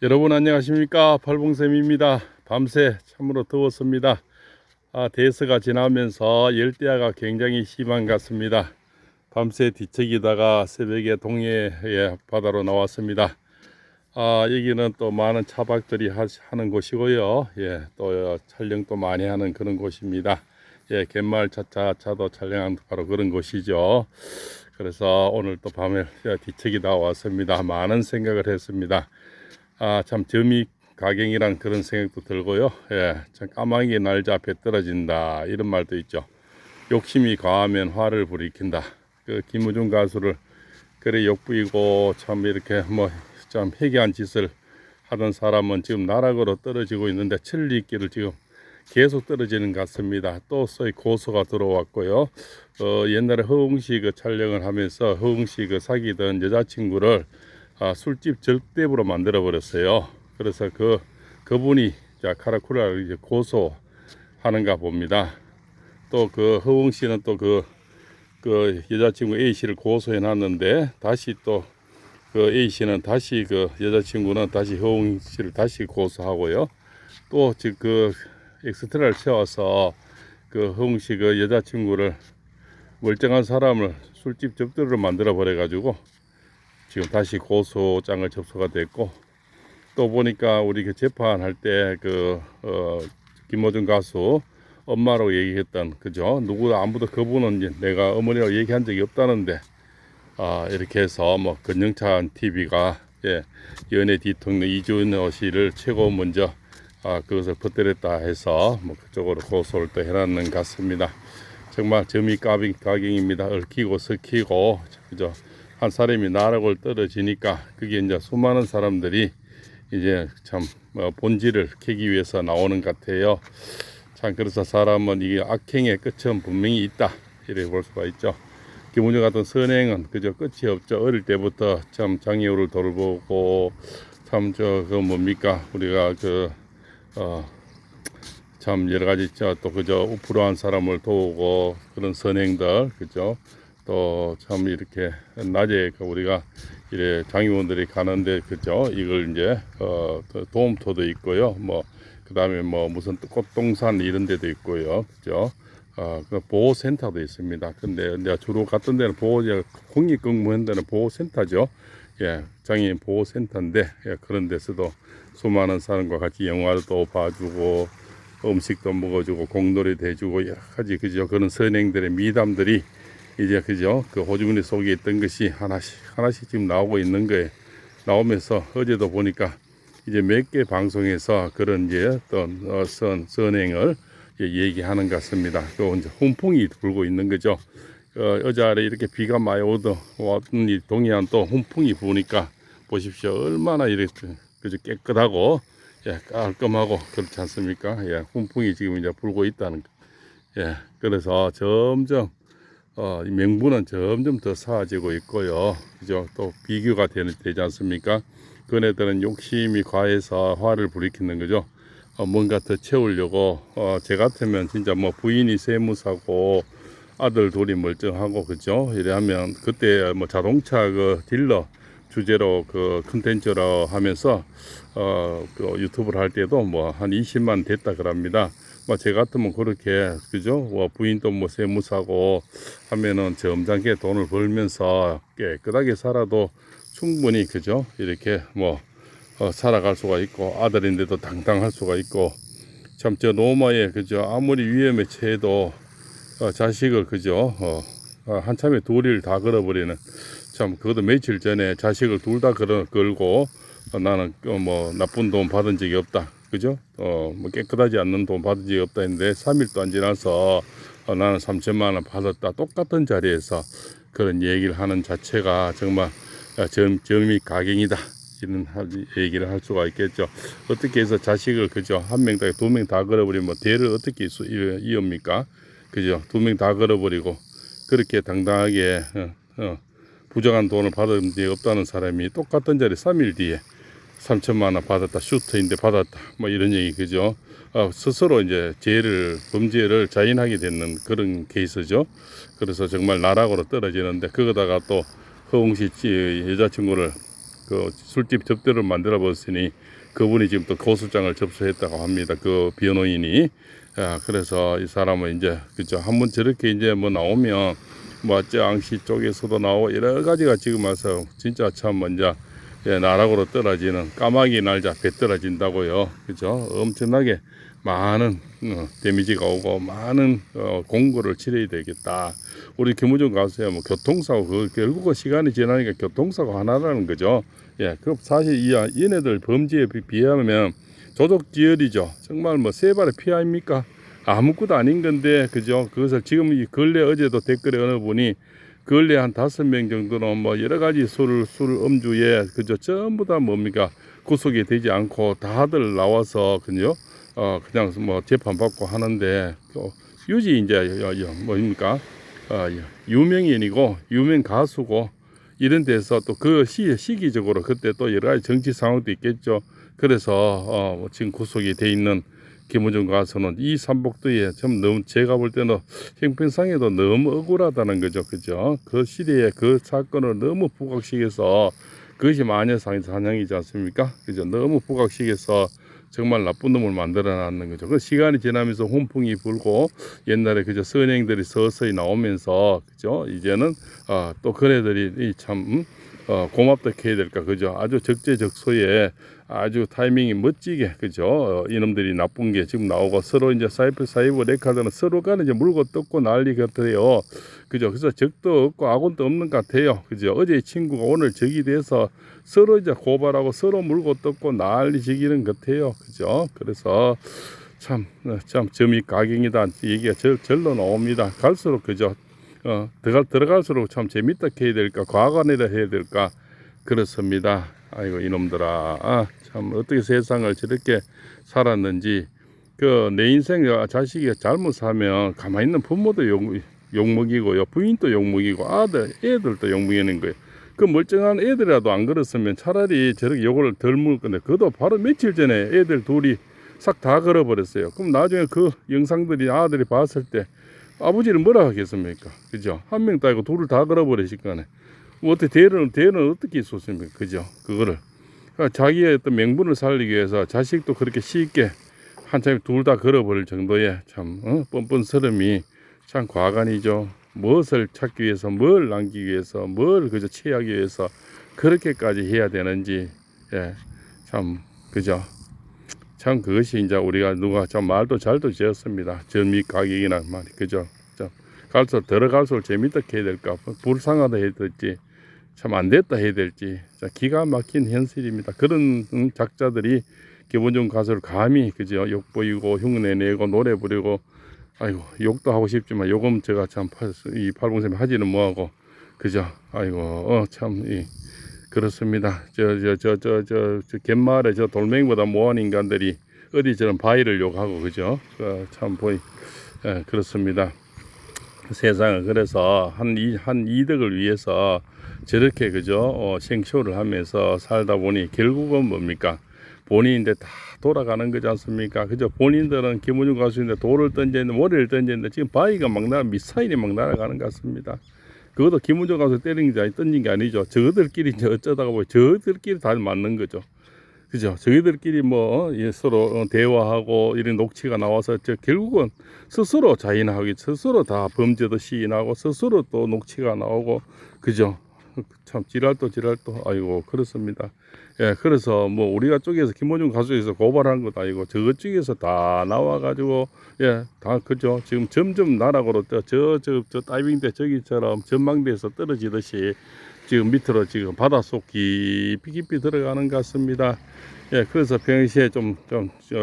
여러분 안녕하십니까, 팔봉쌤입니다. 밤새 참으로 더웠습니다. 대서가 지나면서 열대야가 굉장히 심한 것 같습니다. 밤새 뒤척이다가 새벽에 동해의 바다로 나왔습니다. 여기는 또 많은 차박들이 하는 곳이고요. 또 촬영도 많이 하는 그런 곳입니다. 갯마을 차차차도 촬영한 바로 그런 곳이죠. 그래서 오늘 또 밤에 뒤척이다 왔습니다. 많은 생각을 했습니다. 참 점이 가경이란 그런 생각도 들고요. 참 까마귀 날자 배 떨어진다 이런 말도 있죠. 욕심이 과하면 화를 불이킨다. 그 김우중 가수를 그래 욕부이고 참 이렇게 뭐 참 회개한 짓을 하던 사람은 지금 나락으로 떨어지고 있는데 천리길을 지금 계속 떨어지는 것 같습니다. 또 소위 고소가 들어왔고요. 옛날에 허웅씨 그 촬영을 하면서 허웅씨 그 사귀던 여자친구를 술집 절대부로 만들어 버렸어요. 그래서 그분이 카라쿠라를 이제 고소하는가 봅니다. 또 그 허웅 씨는 또 그 여자친구 A 씨를 고소해 놨는데 다시 또 그 A 씨는 다시 그 여자친구는 다시 허웅 씨를 다시 고소하고요. 또 지금 그 엑스트라를 세워서 그 허웅 씨 그 여자친구를 멀쩡한 사람을 술집 접대로 만들어 버려 가지고 지금 다시 고소장을 접수가 됐고, 또 보니까 우리 그 재판할 때 김어준 가수 엄마라고 얘기했던 그죠? 누구 아무도 그분은 이제 내가 어머니라고 얘기한 적이 없다는데 이렇게 해서 뭐 권영찬 TV가 연예 뒤통령 이준호 씨를 최고 먼저 그것을 퍼뜨렸다 해서 뭐 그쪽으로 고소를 또 해놨는 것 같습니다. 정말 점이 가경입니다. 얽히고 섞이고 그죠? 한 사람이 나락을 떨어지니까 그게 이제 수많은 사람들이 이제 참 본질을 캐기 위해서 나오는 것 같아요. 참 그래서 사람은 이게 악행의 끝은 분명히 있다 이렇게 볼 수가 있죠. 김우중 같은 선행은 그저 끝이 없죠. 어릴 때부터 참 장애우를 돌보고 참 그 뭡니까 우리가 참 여러 가지 또 그저 우프로한 사람을 도우고 그런 선행들 그죠. 또 참 이렇게 낮에 우리가 이래 장의원들이 가는데 그죠. 이걸 이제 도움터도 있고요. 뭐 그다음에 뭐 무슨 꽃동산 이런 데도 있고요. 그죠. 그 보호센터도 있습니다. 근데 내가 주로 갔던 데는 공익근무한 데는 보호센터죠. 장애인 보호센터인데 그런 데서도 수많은 사람과 같이 영화도 봐주고 음식도 먹어주고 공놀이도 해주고 여러 가지 그죠. 그런 선행들의 미담들이 이제 그죠. 그 호주머니 속에 있던 것이 하나씩 지금 나오고 있는 거예요. 나오면서 어제도 보니까 이제 몇 개 방송에서 그런 이제 어떤 선행을 얘기하는 것 같습니다. 또 이제 훈풍이 불고 있는 거죠. 어제 아래 이렇게 비가 많이 왔던 이 동해안 또 훈풍이 부니까 보십시오. 얼마나 이렇게 그저 깨끗하고 깔끔하고 그렇지 않습니까? 훈풍이 지금 이제 불고 있다는 거. 그래서 점점 명분은 점점 더 사라지고 있고요. 그죠? 또 비교가 되지 않습니까? 그네들은 욕심이 과해서 화를 불이키는 거죠. 뭔가 더 채우려고, 제 같으면 진짜 뭐 부인이 세무사고 아들 둘이 멀쩡하고, 그죠? 이래 하면 그때 뭐 자동차 그 딜러 주제로 그 컨텐츠로 하면서, 그 유튜브를 할 때도 뭐 한 20만 됐다 그럽니다. 뭐 제 같으면 그렇게 그죠? 부인도 뭐 세무사고 하면은 점잖게 돈을 벌면서 깨끗하게 살아도 충분히 그죠? 이렇게 뭐 살아갈 수가 있고 아들인데도 당당할 수가 있고 참 저 노마에 그죠? 아무리 위험에 처해도 자식을 그죠? 한참에 둘을 다 걸어버리는 참 그것도 며칠 전에 자식을 둘 다 걸고 나는 뭐 나쁜 돈 받은 적이 없다. 그죠? 뭐 깨끗하지 않는 돈 받은 적이 없다 했는데 3일도 안 지나서 나는 3천만 원 받았다. 똑같은 자리에서 그런 얘기를 하는 자체가 정말 점이 가경이다. 이런 얘기를 할 수가 있겠죠. 어떻게 해서 자식을 그죠? 한 명, 두 명 다 걸어버리면 대를 어떻게 이읍니까? 그죠? 두 명 다 걸어버리고 그렇게 당당하게 부정한 돈을 받은 적이 없다는 사람이 똑같은 자리 3일 뒤에 3천만 원 받았다. 슈터인데 받았다. 뭐 이런 얘기 그죠? 스스로 이제 범죄를 자인하게 되는 그런 케이스죠. 그래서 정말 나락으로 떨어지는데 거기다가 또 허웅 씨 여자친구를 그 술집 접대를 만들어 버렸으니 그분이 지금 또 고소장을 접수했다고 합니다. 그 변호인이. 그래서 이 사람은 이제 그죠. 한번 저렇게 이제 뭐 나오면 뭐 짱시 쪽에서도 나오고 여러 가지가 지금 와서 진짜 참 먼저 나락으로 떨어지는 까마귀 날자 배 떨어진다고요. 그죠? 엄청나게 많은 데미지가 오고 많은 공고를 치러야 되겠다. 우리 김우중 가수야 뭐 교통사고 그 결국은 시간이 지나니까 교통사고 하나라는 거죠. 그 사실 얘네들 범죄에 비하면 조족지혈이죠. 정말 뭐 세 발의 피 아닙니까? 아무것도 아닌 건데 그죠? 그것을 지금 이 근래 어제도 댓글에 어느 분이 근래 한 5명 정도는 뭐 여러 가지 술 음주에 그죠? 전부 다 뭡니까? 구속이 되지 않고 다들 나와서 그죠? 그냥 뭐 재판 받고 하는데 유지 이제 뭡니까? 유명인이고 유명 가수고 이런 데서 또 그 시기적으로 그때 또 여러 가지 정치 상황도 있겠죠. 그래서 지금 구속이 돼 있는 김우중 가수는 이 삼복도에 좀 너무 제가 볼 때는 형평상에도 너무 억울하다는 거죠. 그죠? 그 시대에 그 사건을 너무 부각시켜서 그것이 마녀상의 사냥이지 않습니까? 그죠? 너무 부각시켜서 정말 나쁜 놈을 만들어 놨는 거죠. 그 시간이 지나면서 훈풍이 불고 옛날에 그저 선행들이 서서히 나오면서 그죠? 이제는 또 그네들이 참 고맙다 해야 될까 그죠? 아주 적재적소에 아주 타이밍이 멋지게 그죠? 이놈들이 나쁜 게 지금 나오고 서로 이제 사이버 레카드는 서로 간에 이제 물고 뜯고 난리 같아요. 그죠? 그래서 적도 없고 악원도 없는 것 같아요. 그죠? 어제 친구가 오늘 적이 돼서 서로 이제 고발하고 서로 물고 뜯고 난리 지기는 것 같아요. 그죠? 그래서 참 점이 가경이다 얘기가 절로 나옵니다. 갈수록 그죠? 들어갈수록 참 재밌다 해야 될까 과관이라 해야 될까 그렇습니다. 아이고 이놈들아 참 어떻게 세상을 저렇게 살았는지 그 내 인생 자식이 잘못 사면 가만히 있는 부모도 욕먹이고요 부인도 욕먹이고 애들도 욕먹이는 거예요. 그 멀쩡한 애들이라도 안 그랬으면 차라리 저렇게 욕을 덜 먹을 건데 그도 바로 며칠 전에 애들 둘이 싹 다 걸어버렸어요. 그럼 나중에 그 영상들이 아들이 봤을 때 아버지를 뭐라 하겠습니까? 그죠? 한 명도 아니고 둘을 다 걸어버리실 거네. 뭐 어떻게 대는 어떻게 있었습니까? 그죠? 그거를 자기의 어떤 명분을 살리기 위해서 자식도 그렇게 쉽게 한참 둘 다 걸어버릴 정도의 참 뻔뻔스름이 참 과간이죠. 무엇을 찾기 위해서 뭘 남기기 위해서 뭘 그저 취하기 위해서 그렇게까지 해야 되는지 참 그죠? 참 그것이 이제 우리가 누가 참 말도 잘도 지었습니다. 점이 가격이나 말이 그죠? 갈수록 들어갈수록 재밌다 해야 될까 불쌍하다 해야 될지 참 안 됐다 해야 될지 기가 막힌 현실입니다. 그런 작자들이 기본적인 가수를 감히 그죠? 욕 보이고 흉내 내고 노래 부르고 아이고 욕도 하고 싶지만 욕은 제가 참 이 팔봉쌤이 하지는 뭐하고 그죠? 아이고 참 그렇습니다. 저 갯마을에 저 돌멩이보다 모한 인간들이 어디 저런 바위를 욕하고 그죠? 참 그렇습니다. 세상을 그래서 한 이득을 위해서 저렇게 그죠? 생쇼를 하면서 살다 보니 결국은 뭡니까? 본인인데 다 돌아가는 거지 않습니까? 그죠? 본인들은 김우중 가수인데 돌을 던졌는데 모래를 던졌는데 지금 바위가 미사일이 막 날아가는 것 같습니다. 그것도 김우중 가수 때린 게 던진 게 아니죠. 저들끼리 이제 어쩌다가 보니 저들끼리 다 맞는 거죠. 그죠? 저희들끼리 뭐 서로 대화하고 이런 녹취가 나와서 결국은 스스로 자인하기 스스로 다 범죄도 시인하고 스스로 또 녹취가 나오고 그죠? 참 지랄도 아이고 그렇습니다. 그래서 뭐 우리가 쪽에서 김우중 가수에서 고발한 것도 아니고 저것 쪽에서 다 나와가지고 다 그죠? 지금 점점 나락으로 저 다이빙대 저기처럼 전망대에서 떨어지듯이 지금 밑으로 지금 바닷속 깊이 들어가는 것 같습니다. 그래서 평시에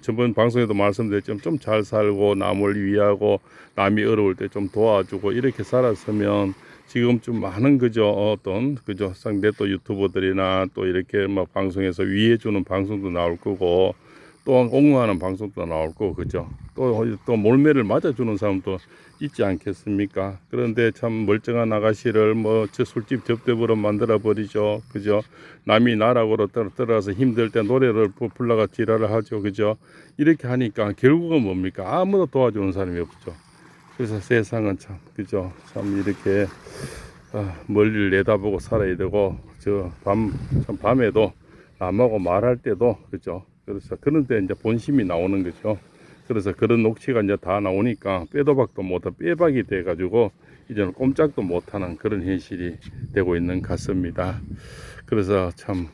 저번 방송에도 말씀드렸지만 좀 잘 살고 남을 위하고 남이 어려울 때 좀 도와주고 이렇게 살았으면 지금 좀 많은 그죠? 그죠? 상대 또 유튜버들이나 또 이렇게 뭐 방송에서 위해주는 방송도 나올 거고 또 옹호하는 방송도 나올 거고 그죠? 또 몰매를 맞아주는 사람도 있지 않겠습니까? 그런데 참 멀쩡한 아가씨를 뭐 저 술집 접대부로 만들어 버리죠. 그죠? 남이 나락으로 떨어져서 힘들 때 노래를 불러가 지랄을 하죠. 그죠? 이렇게 하니까 결국은 뭡니까? 아무도 도와주는 사람이 없죠. 그래서 세상은 참 그죠? 참 이렇게 멀리를 내다보고 살아야 되고 참 밤에도 남하고 말할 때도 그죠. 그래서 그런 때 이제 본심이 나오는 거죠. 그래서 그런 녹취가 이제 다 나오니까 빼도 박도 못한 빼박이 돼 가지고 이제는 꼼짝도 못하는 그런 현실이 되고 있는 것 같습니다. 그래서 참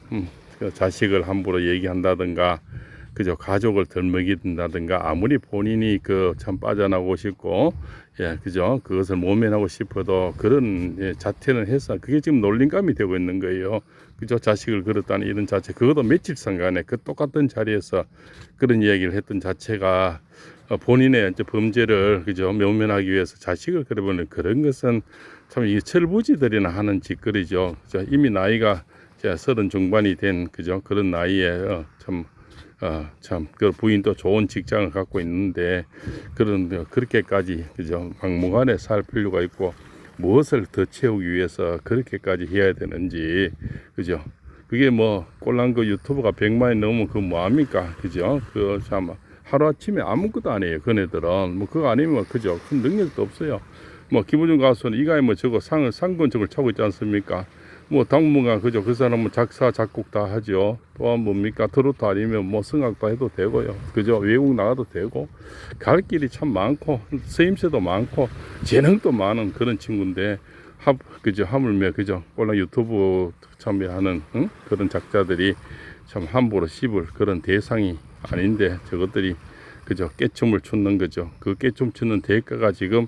그 자식을 함부로 얘기한다든가 그죠, 가족을 덜먹인다든가 아무리 본인이 그 참 빠져나오고 싶고 예 그죠, 그것을 모면하고 싶어도 그런 자태는 해서 그게 지금 놀림감이 되고 있는 거예요. 그죠, 자식을 그렇다는 이런 자체, 그것도 며칠간 간에 그 똑같은 자리에서 그런 이야기를 했던 자체가 본인의 이제 범죄를 그죠 모면하기 위해서 자식을 그려보는 그런 것은 참 이 철부지들이나 하는 짓거리죠. 그죠? 이미 나이가 이제 30 중반이 된 그죠 그런 나이에 참, 그 부인도 좋은 직장을 갖고 있는데, 그렇게까지, 그죠, 막무가내 살 필요가 있고, 무엇을 더 채우기 위해서 그렇게까지 해야 되는지, 그죠. 그게 뭐, 꼴랑 그 유튜브가 100만이 넘으면 그거 뭐합니까? 그죠. 참, 하루아침에 아무것도 안 해요. 그네들은. 뭐, 그거 아니면, 그죠. 큰 능력도 없어요. 뭐, 김우중 가수는 이가에 뭐 저거 상권적을 차고 있지 않습니까? 뭐 당분간 그죠, 그 사람은 작사 작곡 다 하죠. 또 뭡니까, 트로트 아니면 뭐 성악도 해도 되고요, 그죠, 외국 나가도 되고 갈 길이 참 많고 쓰임새도 많고 재능도 많은 그런 친구인데 그죠, 하물며 그죠 꼴랑 유튜브 참여하는 그런 작자들이 참 함부로 씹을 그런 대상이 아닌데 저것들이 그죠 깨춤을 추는 거죠. 그 깨춤 추는 대가가 지금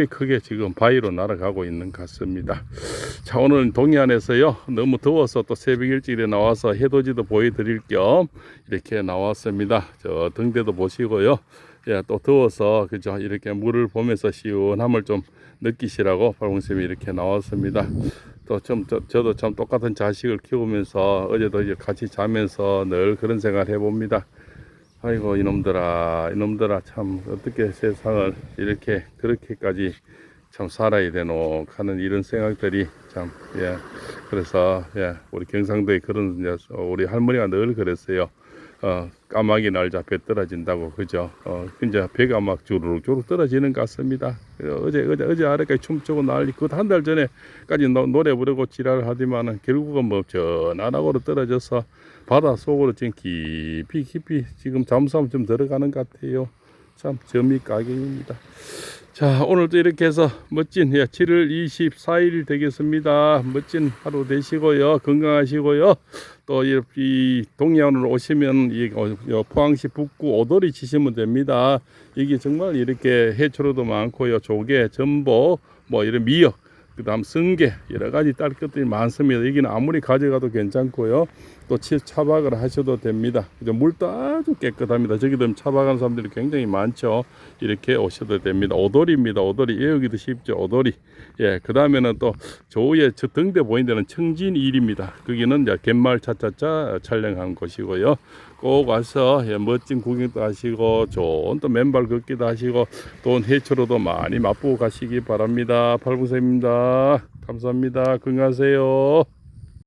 크게 지금 바위로 날아가고 있는 것 같습니다. 자, 오늘 동해안에서요 너무 더워서 또 새벽 일찍에 나와서 해돋이도 보여드릴 겸 이렇게 나왔습니다. 저 등대도 보시고요. 예, 또 더워서 그죠 이렇게 물을 보면서 시원함을 좀 느끼시라고 발봉쌤이 이렇게 나왔습니다. 또 저도 참 똑같은 자식을 키우면서 어제도 이제 같이 자면서 늘 그런 생각을 해봅니다. 아이고 이놈들아 참 어떻게 세상을 이렇게 그렇게까지 참 살아야 되노 하는 이런 생각들이 참 예 그래서 예 우리 경상도에 그런 우리 할머니가 늘 그랬어요. 까마귀 날자 배 떨어진다고 그죠. 이제 배가 막 주르륵 떨어지는 것 같습니다. 어제 아래까지 춤추고 난리 그것 한 달 전에까지 노래 부르고 지랄을 하더만은 결국은 뭐 저 나락으로 떨어져서 바다 속으로 지금 깊이 지금 잠수함 좀 들어가는 것 같아요. 참 점입가경입니다. 자, 오늘도 이렇게 해서 멋진 7월 24일 되겠습니다. 멋진 하루 되시고요. 건강하시고요. 또 이 동해안으로 오시면 이 포항시 북구 오도리 치시면 됩니다. 이게 정말 이렇게 해초로도 많고요. 조개, 전복, 뭐 이런 미역, 그 다음 성게 여러 가지 딸 것들이 많습니다. 여기는 아무리 가져가도 괜찮고요. 또 차박을 하셔도 됩니다. 물도 아주 깨끗합니다. 저기도 차박하는 사람들이 굉장히 많죠. 이렇게 오셔도 됩니다. 오도리입니다. 오도리 외우기도 쉽죠. 오도리. 예, 그 다음에는 또 저 위에 저 등대 보이는 데는 청진일입니다. 거기는 이제 갯마을 차차차 촬영한 곳이고요. 꼭 와서 예, 멋진 구경도 하시고 좋은 또 맨발 걷기도 하시고 또 해초로도 많이 맛보고 가시기 바랍니다. 발봉쌤입니다. 감사합니다. 건강하세요.